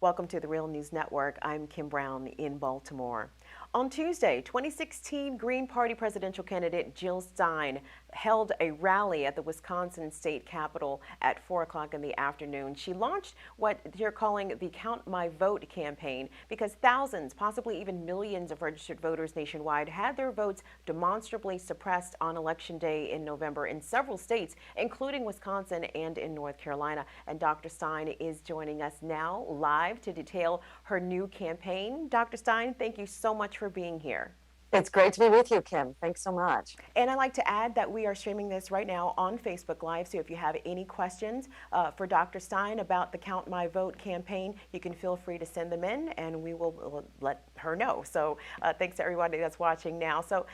Welcome to the Real News Network. I'm Kim Brown in Baltimore. On Tuesday, 2016 Green Party presidential candidate Jill Stein held a rally at the Wisconsin state capitol at 4 o'clock in the afternoon. She launched what they're calling the Count My Vote campaign because thousands, possibly even millions of registered voters nationwide had their votes demonstrably suppressed on Election Day in November in several states, including Wisconsin and in North Carolina. And Dr. Stein is joining us now live to detail her new campaign. Dr. Stein, thank you so much for being here. It's great to be with you, Kim. Thanks so much. And I'd like to add that we are streaming this right now on Facebook Live, so if you have any questions for Dr. Stein about the Count My Vote campaign, you can feel free to send them in, and we will let her know. So thanks to everybody that's watching now. So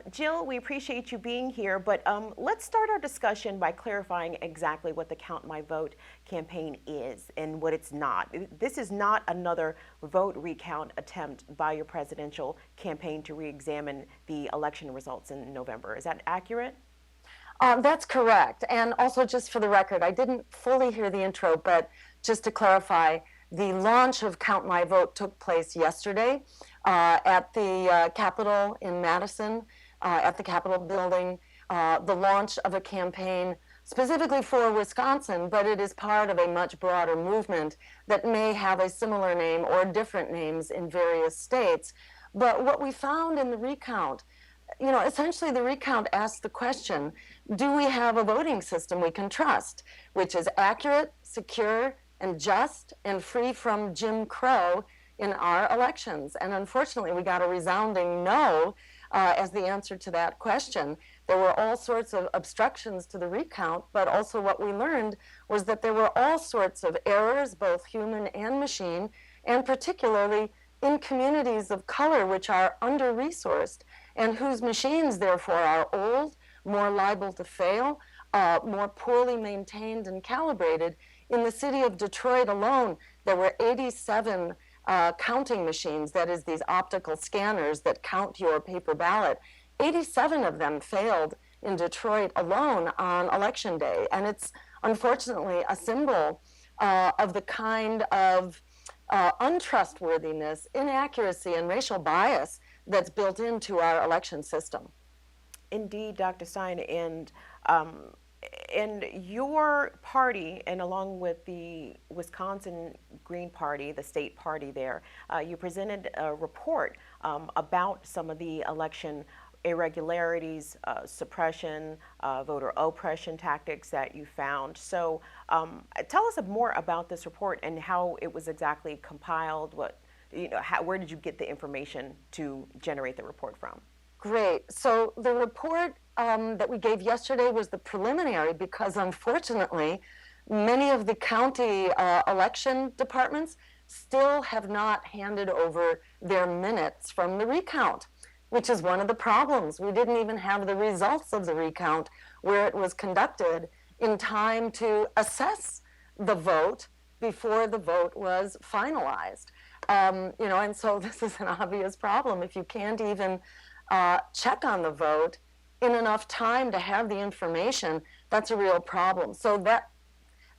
Jill, we appreciate you being here, but let's start our discussion by clarifying exactly what the Count My Vote campaign is and what it's not. This is not another vote recount attempt by your presidential campaign to re-examine the election results in November. Is that accurate? That's correct. And also, just for the record, I didn't fully hear the intro, but just to clarify, the launch of Count My Vote took place yesterday at the Capitol in Madison, at the Capitol building, the launch of a campaign specifically for Wisconsin, but it is part of a much broader movement that may have a similar name or different names in various states. But what we found in the recount, essentially the recount asked the question, do we have a voting system we can trust, which is accurate, secure, and just, and free from Jim Crow in our elections? And unfortunately, we got a resounding no as the answer to that question. There were all sorts of obstructions to the recount, but also what we learned was that there were all sorts of errors, both human and machine, and particularly in communities of color which are under-resourced and whose machines therefore are old, more liable to fail, more poorly maintained and calibrated. In the city of Detroit alone, there were 87 counting machines, that is these optical scanners that count your paper ballot. 87 of them failed in Detroit alone on Election Day. And it's unfortunately a symbol of the kind of untrustworthiness, inaccuracy, and racial bias that's built into our election system. Indeed, Dr. Stein, and your party, and along with the Wisconsin Green Party, the state party there, you presented a report about some of the election irregularities, suppression, voter oppression tactics that you found. So tell us more about this report and how it was exactly compiled. Where did you get the information to generate the report from? Great. So the report that we gave yesterday was the preliminary because unfortunately, many of the county election departments still have not handed over their minutes from the recount, which is one of the problems. We didn't even have the results of the recount where it was conducted in time to assess the vote before the vote was finalized. And so this is an obvious problem. If you can't even check on the vote in enough time to have the information, that's a real problem. So that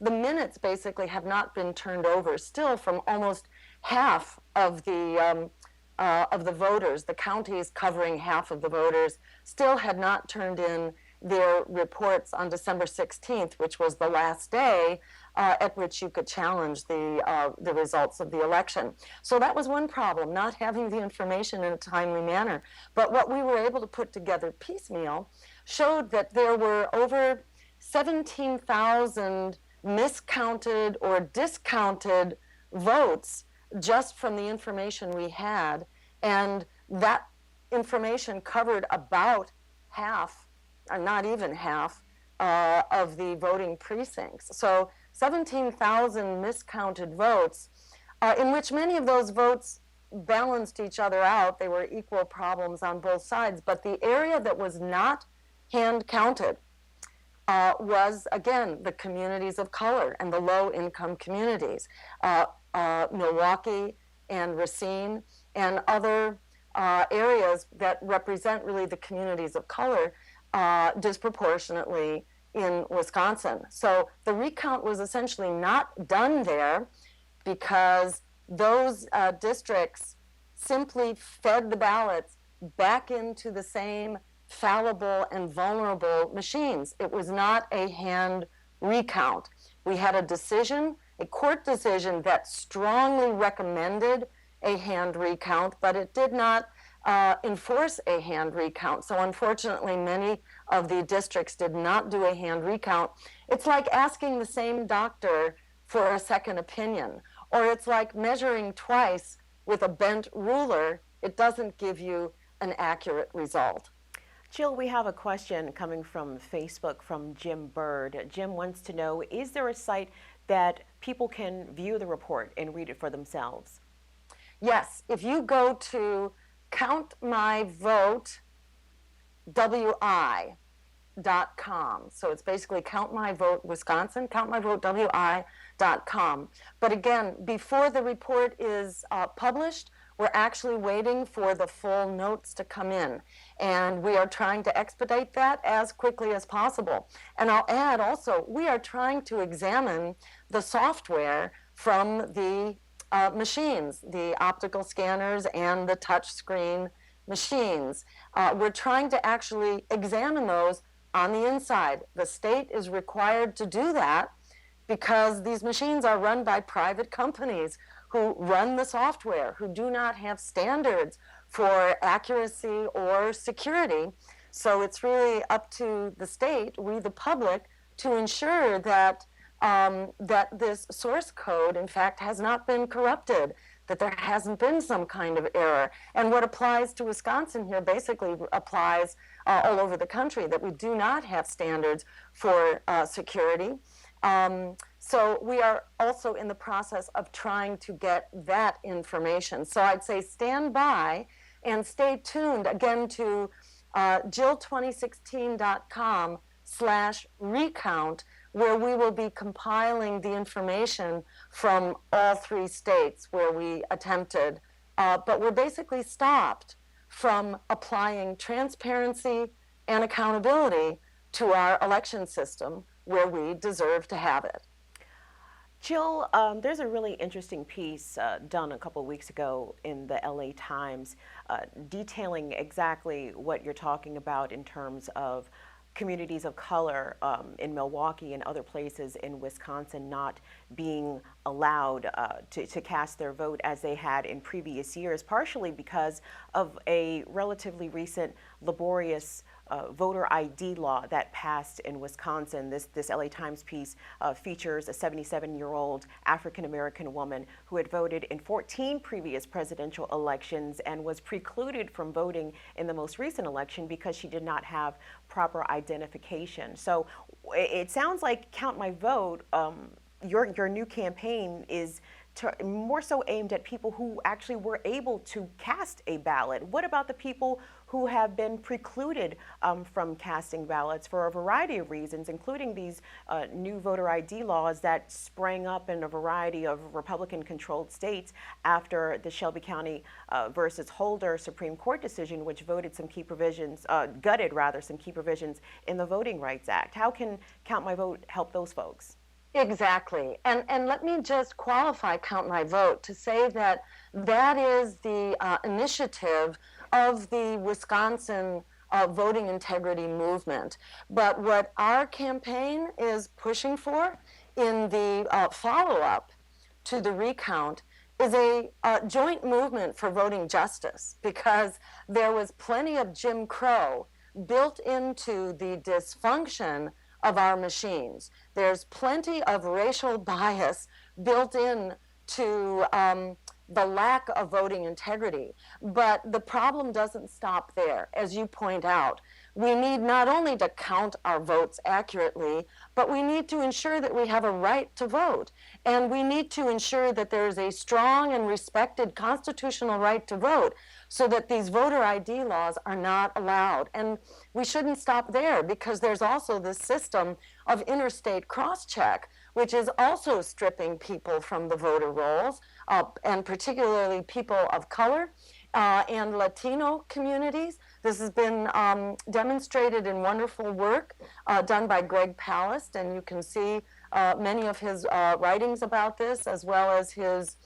the minutes basically have not been turned over still from almost half of the voters. The counties covering half of the voters still had not turned in their reports on December 16th, which was the last day at which you could challenge the results of the election. So that was one problem, not having the information in a timely manner. But what we were able to put together piecemeal showed that there were over 17,000 miscounted or discounted votes just from the information we had, and that information covered about half, or not even half, of the voting precincts. So 17,000 miscounted votes, in which many of those votes balanced each other out. They were equal problems on both sides, but the area that was not hand counted was, again, the communities of color and the low-income communities. Milwaukee and Racine and other areas that represent really the communities of color disproportionately in Wisconsin. So the recount was essentially not done there because those districts simply fed the ballots back into the same fallible and vulnerable machines. It was not a hand recount. We had a decision, a court decision that strongly recommended a hand recount, but it did not enforce a hand recount. So unfortunately, many of the districts did not do a hand recount. It's like asking the same doctor for a second opinion, or it's like measuring twice with a bent ruler. It doesn't give you an accurate result. Jill, we have a question coming from Facebook from Jim Bird. Jim wants to know, is there a site that people can view the report and read it for themselves? Yes, if you go to countmyvotewi.com. So it's basically Count My Vote Wisconsin, countmyvotewi.com. But again, before the report is published, we're actually waiting for the full notes to come in. And we are trying to expedite that as quickly as possible. And I'll add also, we are trying to examine the software from the machines, the optical scanners and the touch screen machines. We're trying to actually examine those on the inside. The state is required to do that because these machines are run by private companies who run the software, who do not have standards for accuracy or security. So it's really up to the state, we the public, to ensure that that this source code, in fact, has not been corrupted, that there hasn't been some kind of error. And what applies to Wisconsin here basically applies all over the country, that we do not have standards for security. So we are also in the process of trying to get that information. So I'd say stand by and stay tuned again to jill2016.com/recount, where we will be compiling the information from all 3 states where we attempted. But we're basically stopped from applying transparency and accountability to our election system where we deserve to have it. Jill, there's a really interesting piece done a couple of weeks ago in the LA Times detailing exactly what you're talking about in terms of communities of color in Milwaukee and other places in Wisconsin not being allowed to cast their vote as they had in previous years, partially because of a relatively recent laborious voter ID law that passed in Wisconsin. This LA Times piece features a 77-year-old African-American woman who had voted in 14 previous presidential elections and was precluded from voting in the most recent election because she did not have proper identification. So it sounds like Count My Vote, your new campaign is more so aimed at people who actually were able to cast a ballot. What about the people who have been precluded from casting ballots for a variety of reasons, including these new voter ID laws that sprang up in a variety of Republican-controlled states after the Shelby County versus Holder Supreme Court decision, which voted some key provisions, gutted rather, some key provisions in the Voting Rights Act? How can Count My Vote help those folks? Exactly. And let me just qualify Count My Vote to say that that is the initiative of the Wisconsin voting integrity movement. But what our campaign is pushing for in the follow-up to the recount is a joint movement for voting justice, because there was plenty of Jim Crow built into the dysfunction of our machines. There's plenty of racial bias built in to the lack of voting integrity. But the problem doesn't stop there. As you point out, we need not only to count our votes accurately, but we need to ensure that we have a right to vote. And we need to ensure that there is a strong and respected constitutional right to vote, so that these voter ID laws are not allowed. And we shouldn't stop there, because there's also this system of interstate cross-check, which is also stripping people from the voter rolls, and particularly people of color and Latino communities. This has been demonstrated in wonderful work done by Greg Palast, and you can see many of his writings about this, as well as his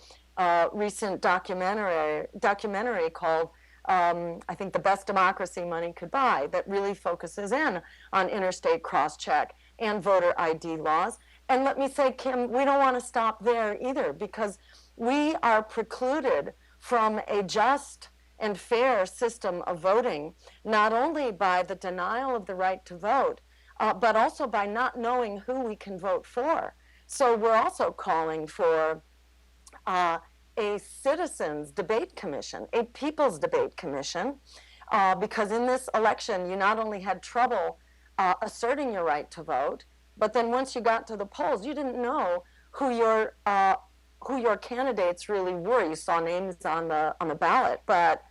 recent documentary called I think The Best Democracy Money Could Buy, that really focuses in on interstate cross-check and voter ID laws. And let me say, Kim, we don't want to stop there either, because we are precluded from a just and fair system of voting, not only by the denial of the right to vote, but also by not knowing who we can vote for. So we're also calling for a citizens debate commission, a people's debate commission, because in this election you not only had trouble asserting your right to vote, but then once you got to the polls, you didn't know who your candidates really were. You saw names on the ballot, but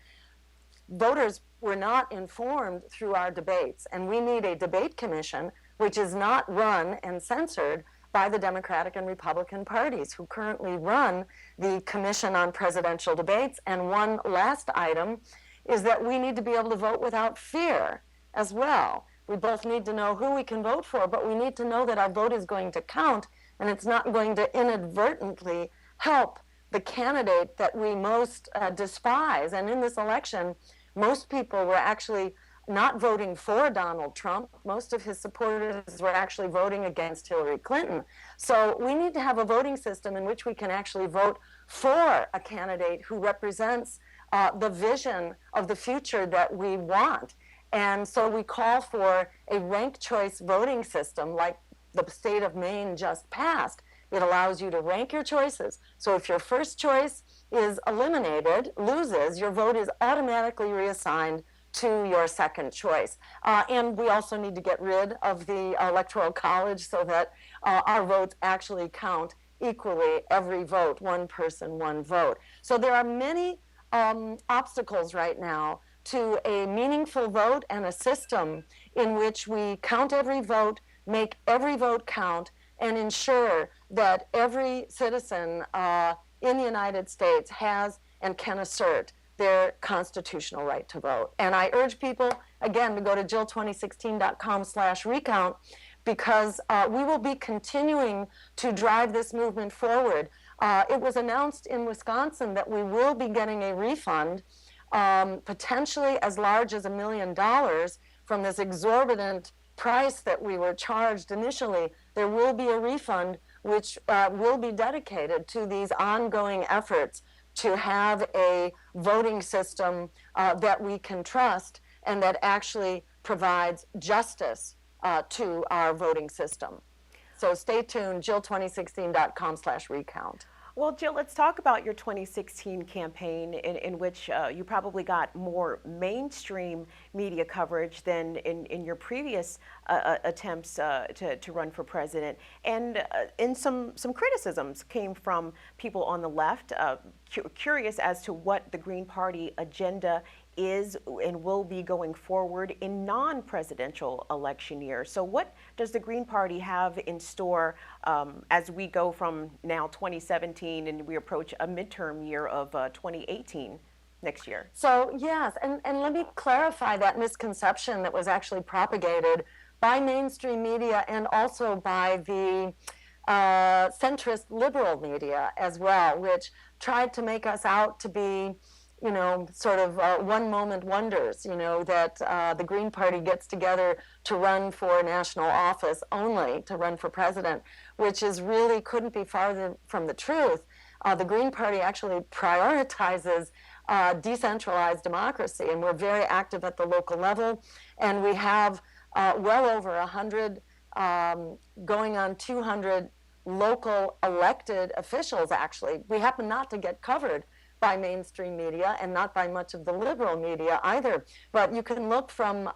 voters were not informed through our debates. And we need a debate commission which is not run and censored by the Democratic and Republican parties, who currently run the Commission on Presidential Debates. And one last item is that we need to be able to vote without fear as well. We both need to know who we can vote for, but we need to know that our vote is going to count, and it's not going to inadvertently help the candidate that we most despise. And in this election, most people were actually not voting for Donald Trump. Most of his supporters were actually voting against Hillary Clinton. So we need to have a voting system in which we can actually vote for a candidate who represents the vision of the future that we want. And so we call for a ranked choice voting system like the state of Maine just passed. It allows you to rank your choices. So if your first choice is eliminated, loses, your vote is automatically reassigned to your second choice. And we also need to get rid of the Electoral College so that our votes actually count equally, every vote, one person, one vote. So there are many obstacles right now to a meaningful vote and a system in which we count every vote, make every vote count, and ensure that every citizen in the United States has and can assert their constitutional right to vote. And I urge people, again, to go to jill2016.com/recount, because we will be continuing to drive this movement forward. It was announced in Wisconsin that we will be getting a refund, potentially as large as $1 million from this exorbitant price that we were charged initially. There will be a refund which will be dedicated to these ongoing efforts to have a voting system that we can trust and that actually provides justice to our voting system. So stay tuned, jill2016.com/recount. Well, Jill, let's talk about your 2016 campaign in which you probably got more mainstream media coverage than in your previous attempts to run for president. And some criticisms came from people on the left, curious as to what the Green Party agenda is and will be going forward in non-presidential election years. So what does the Green Party have in store as we go from now 2017 and we approach a midterm year of 2018 next year? So yes, and let me clarify that misconception that was actually propagated by mainstream media and also by the centrist liberal media as well, which tried to make us out to be, you know, sort of one moment wonders, you know, that the Green Party gets together to run for national office only, to run for president, which is really couldn't be farther from the truth. The Green Party actually prioritizes decentralized democracy, and we're very active at the local level, and we have well over 100, going on 200 local elected officials, actually. We happen not to get covered by mainstream media and not by much of the liberal media either. But you can look from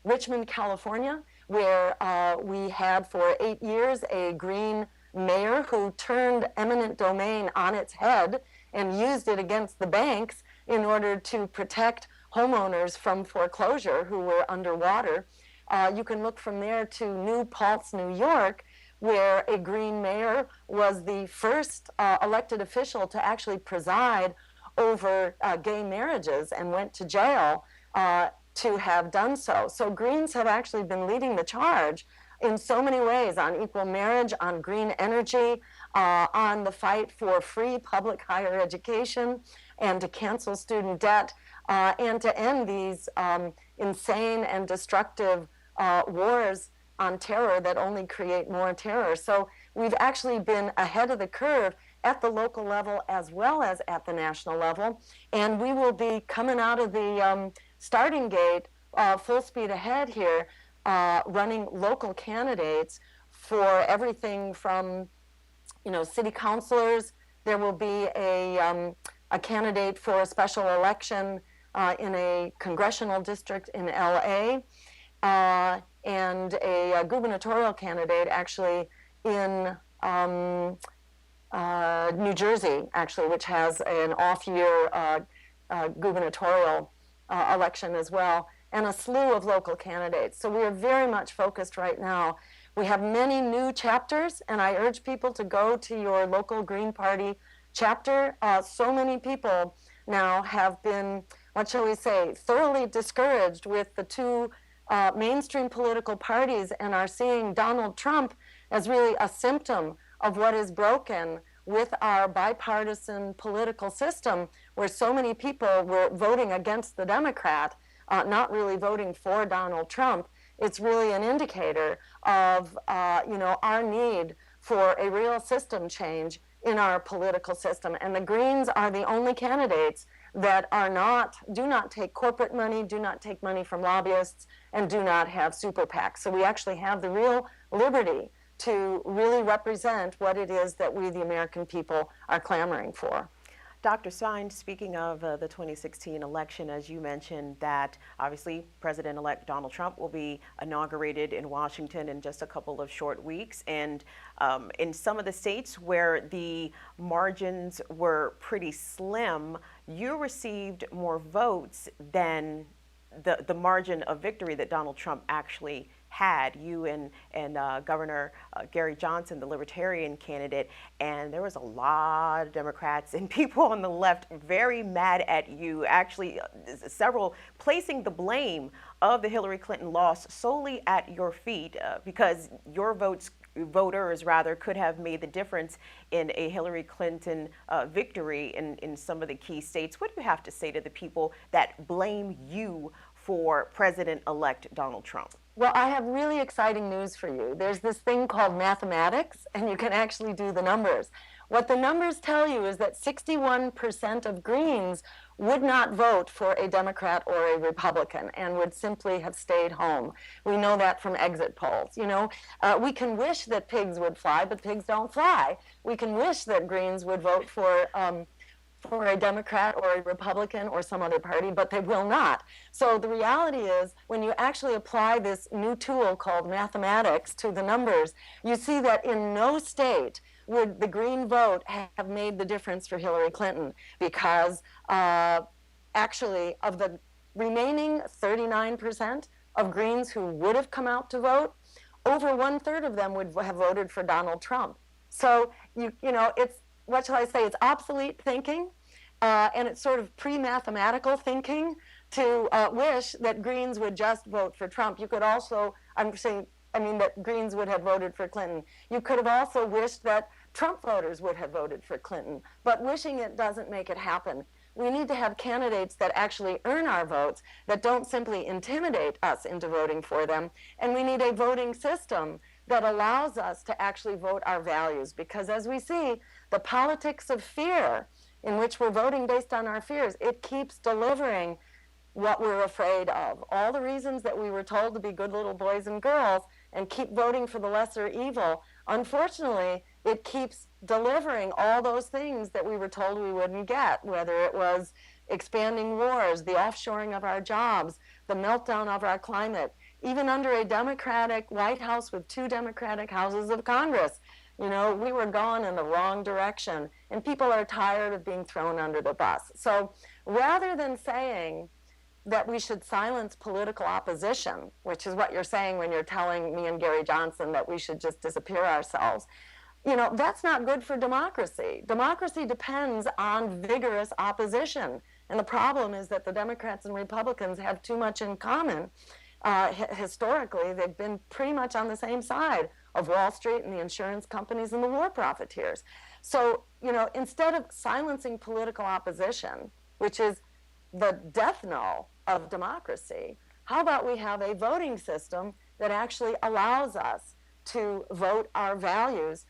Richmond, California, where we had for 8 years a Green mayor who turned eminent domain on its head and used it against the banks in order to protect homeowners from foreclosure who were underwater. You can look from there to New Paltz, New York, where a Green mayor was the first elected official to actually preside over gay marriages and went to jail to have done so. So Greens have actually been leading the charge in so many ways, on equal marriage, on green energy, on the fight for free public higher education, and to cancel student debt, and to end these insane and destructive wars on terror that only create more terror. So we've actually been ahead of the curve at the local level as well as at the national level, and we will be coming out of the starting gate full speed ahead here, running local candidates for everything from, city councilors. There will be a candidate for a special election in a congressional district in LA, and a gubernatorial candidate actually in New Jersey, actually, which has an off-year gubernatorial election as well, and a slew of local candidates. So we are very much focused right now. We have many new chapters, and I urge people to go to your local Green Party chapter. So many people now have been, what shall we say, thoroughly discouraged with the two mainstream political parties, and are seeing Donald Trump as really a symptom of what is broken with our bipartisan political system, where so many people were voting against the Democrat, not really voting for Donald Trump. It's really an indicator of our need for a real system change in our political system. And the Greens are the only candidates that do not take corporate money, do not take money from lobbyists, and do not have super PACs. So we actually have the real liberty to really represent what it is that we, the American people, are clamoring for. Dr. Stein, speaking of the 2016 election, as you mentioned, that obviously President-elect Donald Trump will be inaugurated in Washington in just a couple of short weeks. And in some of the states where the margins were pretty slim, you received more votes than the margin of victory that Donald Trump actually had, you and Governor Gary Johnson, the Libertarian candidate, and there was a lot of Democrats and people on the left very mad at you, actually several placing the blame of the Hillary Clinton loss solely at your feet, because your voters could have made the difference in a Hillary Clinton victory in some of the key states. What do you have to say to the people that blame you for President-elect Donald Trump? Well, I have really exciting news for you. There's this thing called mathematics, and you can actually do the numbers. What the numbers tell you is that 61% of Greens would not vote for a Democrat or a Republican and would simply have stayed home. We know that from exit polls. We can wish that pigs would fly, but pigs don't fly. We can wish that Greens would vote for a Democrat or a Republican or some other party, but they will not. So the reality is, when you actually apply this new tool called mathematics to the numbers, you see that in no state would the Green vote have made the difference for Hillary Clinton, because actually of the remaining 39% of Greens who would have come out to vote, over 1/3 of them would have voted for Donald Trump. So it's, what shall I say, it's obsolete thinking, and it's sort of pre-mathematical thinking to wish that Greens would just vote for Trump. You could also, that Greens would have voted for Clinton. You could have also wished that Trump voters would have voted for Clinton, but wishing it doesn't make it happen. We need to have candidates that actually earn our votes, that don't simply intimidate us into voting for them, and we need a voting system that allows us to actually vote our values, because as we see, the politics of fear, in which we're voting based on our fears, it keeps delivering what we're afraid of. All the reasons that we were told to be good little boys and girls and keep voting for the lesser evil, unfortunately, it keeps delivering all those things that we were told we wouldn't get, whether it was expanding wars, the offshoring of our jobs, the meltdown of our climate. Even under a Democratic White House with 2 Democratic houses of Congress, we were going in the wrong direction, and people are tired of being thrown under the bus. So rather than saying that we should silence political opposition, which is what you're saying when you're telling me and Gary Johnson that we should just disappear ourselves, that's not good for democracy. Democracy depends on vigorous opposition. And the problem is that the Democrats and Republicans have too much in common. Historically, they've been pretty much on the same side of Wall Street and the insurance companies and the war profiteers. So, instead of silencing political opposition, which is the death knell of democracy, how about we have a voting system that actually allows us to vote our values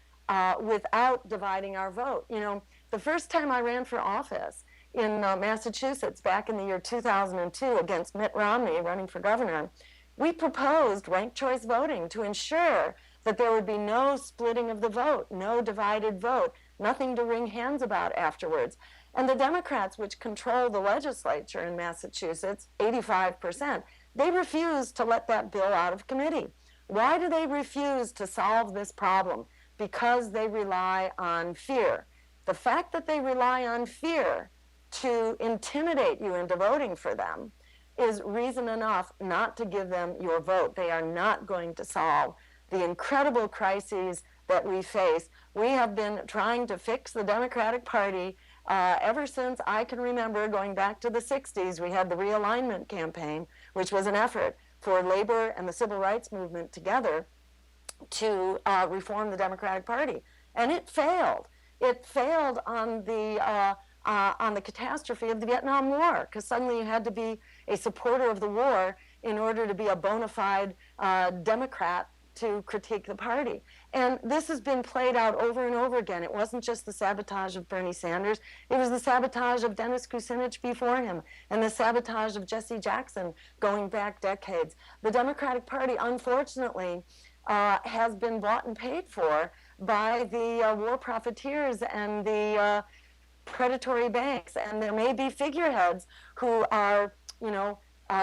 without dividing our vote? The first time I ran for office in Massachusetts back in the year 2002 against Mitt Romney running for governor, we proposed ranked choice voting to ensure that there would be no splitting of the vote, no divided vote, nothing to wring hands about afterwards. And the Democrats, which control the legislature in Massachusetts, 85%, they refused to let that bill out of committee. Why do they refuse to solve this problem? Because they rely on fear. The fact that they rely on fear to intimidate you into voting for them is reason enough not to give them your vote. They are not going to solve the incredible crises that we face. We have been trying to fix the Democratic Party ever since I can remember, going back to the 60s. We had the realignment campaign, which was an effort for labor and the civil rights movement together to reform the Democratic Party. And it failed. It failed on the catastrophe of the Vietnam War, because suddenly you had to be a supporter of the war in order to be a bona fide Democrat to critique the party. And this has been played out over and over again. It wasn't just the sabotage of Bernie Sanders. It was the sabotage of Dennis Kucinich before him, and the sabotage of Jesse Jackson going back decades. The Democratic Party, unfortunately, has been bought and paid for by the war profiteers and the predatory banks. And there may be figureheads who are,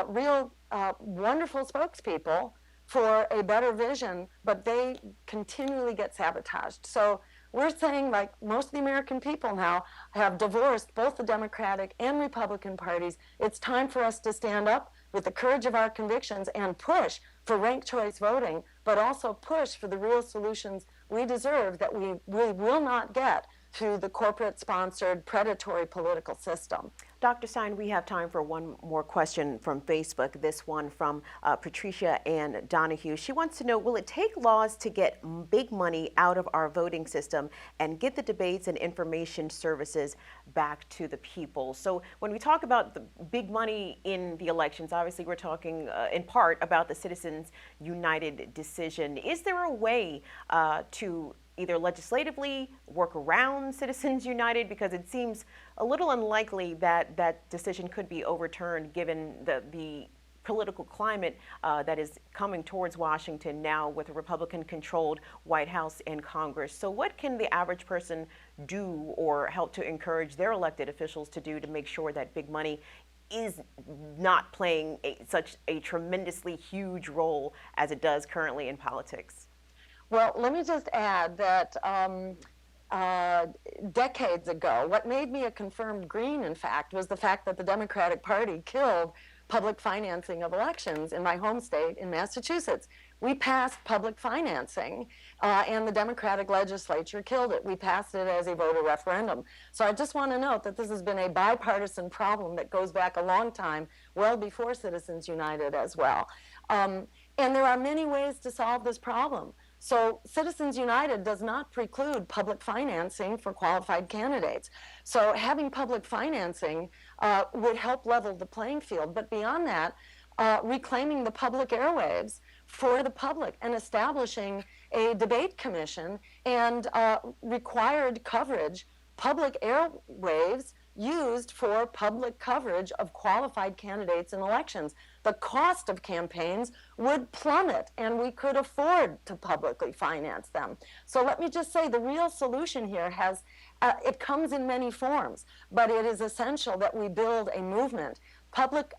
real wonderful spokespeople for a better vision, but they continually get sabotaged. So we're saying, like most of the American people now have divorced both the Democratic and Republican parties. It's time for us to stand up with the courage of our convictions and push for ranked choice voting, but also push for the real solutions we deserve that we will not get through the corporate-sponsored predatory political system. Dr. Stein, we have time for one more question from Facebook, this one from Patricia Ann Donahue. She wants to know, will it take laws to get big money out of our voting system and get the debates and information services back to the people? So when we talk about the big money in the elections, obviously we're talking in part about the Citizens United decision. Is there a way to either legislatively work around Citizens United, because it seems a little unlikely that that decision could be overturned given the political climate that is coming towards Washington now with a Republican-controlled White House and Congress. So what can the average person do or help to encourage their elected officials to do to make sure that big money is not playing such a tremendously huge role as it does currently in politics? Well, let me just add that decades ago, what made me a confirmed Green, in fact, was the fact that the Democratic Party killed public financing of elections in my home state in Massachusetts. We passed public financing, and the Democratic legislature killed it. We passed it as a voter referendum. So I just want to note that this has been a bipartisan problem that goes back a long time, well before Citizens United as well. And there are many ways to solve this problem. So Citizens United does not preclude public financing for qualified candidates. So having public financing would help level the playing field. But beyond that, reclaiming the public airwaves for the public and establishing a debate commission and required coverage, public airwaves used for public coverage of qualified candidates in elections. The cost of campaigns would plummet, and we could afford to publicly finance them. So let me just say, the real solution here has, it comes in many forms, but it is essential that we build a movement. Public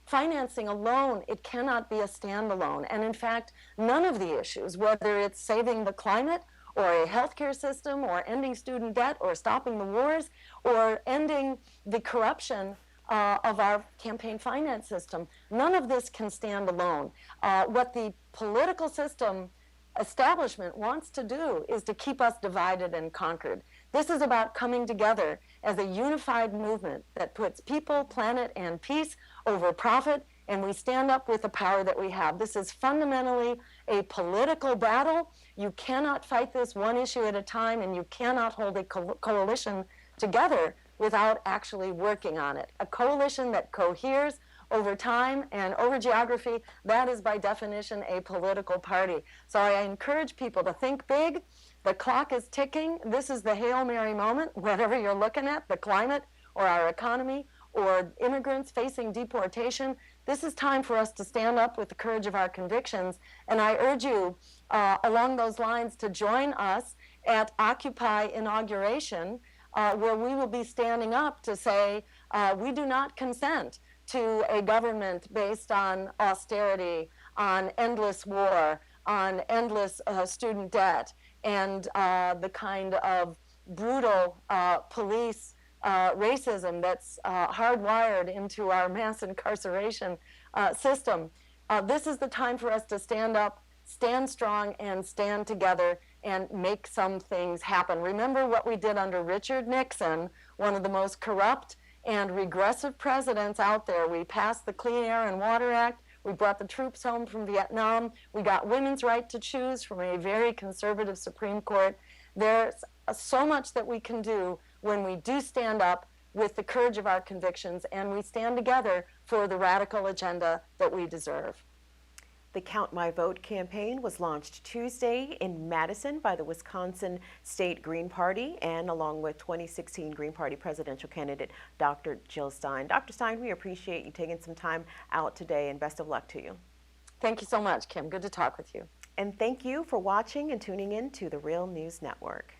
financing alone, it cannot be a standalone. And in fact, none of the issues, whether it's saving the climate or a healthcare system, or ending student debt, or stopping the wars, or ending the corruption of our campaign finance system. None of this can stand alone. What the political system establishment wants to do is to keep us divided and conquered. This is about coming together as a unified movement that puts people, planet, and peace over profit and we stand up with the power that we have. This is fundamentally a political battle. You cannot fight this one issue at a time, and you cannot hold a coalition together without actually working on it. A coalition that coheres over time and over geography, that is by definition a political party. So I encourage people to think big. The clock is ticking. This is the Hail Mary moment, whatever you're looking at, the climate or our economy or immigrants facing deportation. This is time for us to stand up with the courage of our convictions. And I urge you along those lines to join us at Occupy Inauguration, where we will be standing up to say we do not consent to a government based on austerity, on endless war, on endless student debt, and the kind of brutal police racism that's hardwired into our mass incarceration system. This is the time for us to stand up, stand strong, and stand together and make some things happen. Remember what we did under Richard Nixon, one of the most corrupt and regressive presidents out there. We passed the Clean Air and Water Act. We brought the troops home from Vietnam. We got women's right to choose from a very conservative Supreme Court. There's so much that we can do when we do stand up with the courage of our convictions and we stand together for the radical agenda that we deserve. The Count My Vote campaign was launched Tuesday in Madison by the Wisconsin State Green Party and along with 2016 Green Party presidential candidate Dr. Jill Stein. Dr. Stein, we appreciate you taking some time out today and best of luck to you. Thank you so much, Kim. Good to talk with you. And thank you for watching and tuning in to the Real News Network.